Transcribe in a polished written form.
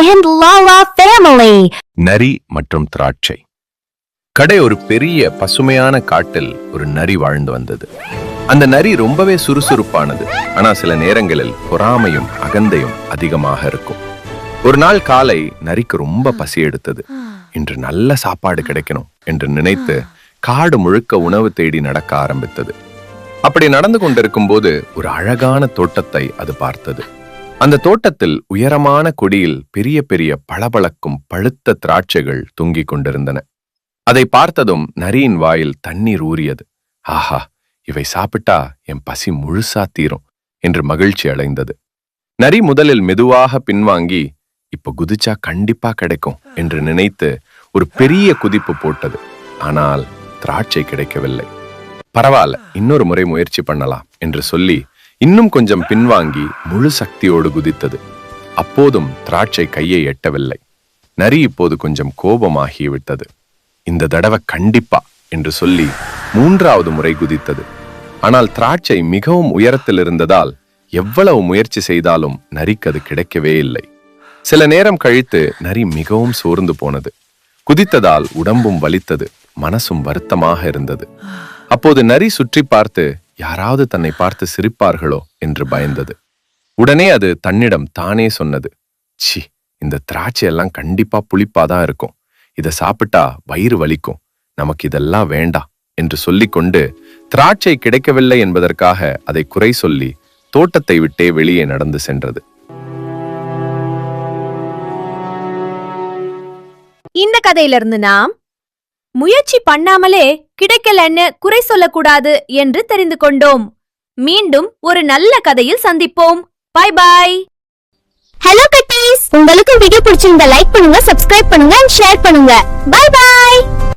and Lala family. நரி மற்றும் திராட்சை. கடை ஒரு பெரிய பசுமையான காட்டில் ஒரு நரி வாழ்ந்து வந்தது. அந்த நரி ரொம்பவே சுறுசுறுப்பானது. ஆனா சில நேரங்களில் பொறாமையும் அகந்தையும் அதிகமாக இருக்கும். ஒரு நாள் காலை நரிக்கு ரொம்ப பசி எடுத்தது. இன்று நல்ல சாப்பாடு கிடைக்கணும் என்று நினைத்து காடு முழுக்க உணவு தேடி நடக்க ஆரம்பித்தது. அப்படி நடந்து கொண்டிருக்கும் போது ஒரு அழகான தோட்டத்தை அது பார்த்தது. அந்த தோட்டத்தில் உயரமான கொடியில் பெரிய பெரிய பளபளக்கும் பழுத்த திராட்சைகள் தொங்கிக் கொண்டிருந்தன. அதை பார்த்ததும் நரியின் வாயில் தண்ணீர் ஊறியது. ஆஹா, இவை சாப்பிட்டா என் பசி முழுசா தீரும் என்று மகிழ்ச்சி அடைந்தது. நரி முதலில் மெதுவாக பின்வாங்கி இப்ப குதிச்சா கண்டிப்பா கிடைக்கும் என்று நினைத்து ஒரு பெரிய குதிப்பு போட்டது. ஆனால் திராட்சை கிடைக்கவில்லை. பரவாயில்ல, இன்னொரு முறை முயற்சி பண்ணலாம் என்று சொல்லி இன்னும் கொஞ்சம் பின்வாங்கி முழு சக்தியோடு குதித்தது. அப்போதும் திராட்சை கையை எட்டவில்லை. நரி இப்போது கொஞ்சம் கோபமாகிவிட்டது. இந்த தடவை கண்டிப்பா என்று சொல்லி 3வது முறை குதித்தது. ஆனால் திராட்சை மிகவும் உயரத்தில் இருந்ததால் எவ்வளவு முயற்சி செய்தாலும் நரிக்கு அது கிடைக்கவே இல்லை. சில நேரம் கழித்து நரி மிகவும் சோர்ந்து போனது. குதித்ததால் உடம்பும் வலித்தது, மனசும் வருத்தமாக இருந்தது. அப்போது நரி சுற்றி பார்த்து யாராவது தன்னை பார்த்து சிரிப்பார்களோ என்று பயந்தது. உடனே அது தன்னிடம் தானே சொன்னது, சி, இந்த திராட்சை எல்லாம் கண்டிப்பா புளிப்பாதான் இருக்கும். இதை சாப்பிட்டா வயிறு வலிக்கும். நமக்கு இதெல்லாம் வேண்டாம் என்று சொல்லிக்கொண்டு திராட்சை கிடைக்கவில்லை என்பதற்காக அதை குறை சொல்லி தோட்டத்தை விட்டே வெளியே நடந்து சென்றது. இந்த கதையிலிருந்து நாம் முயற்சி பண்ணாமலே கிடைக்கலன்னு குறை சொல்லக்கூடாது என்று தெரிந்து கொண்டோம். மீண்டும் ஒரு நல்ல கதையில் சந்திப்போம். Bye bye. ஹலோ கட்டீஸ், உங்களுக்கு வீடியோ பிடிச்சிருந்தா லைக் பண்ணுங்க, சப்ஸ்கிரைப் பண்ணுங்க and ஷேர் பண்ணுங்க. Bye bye.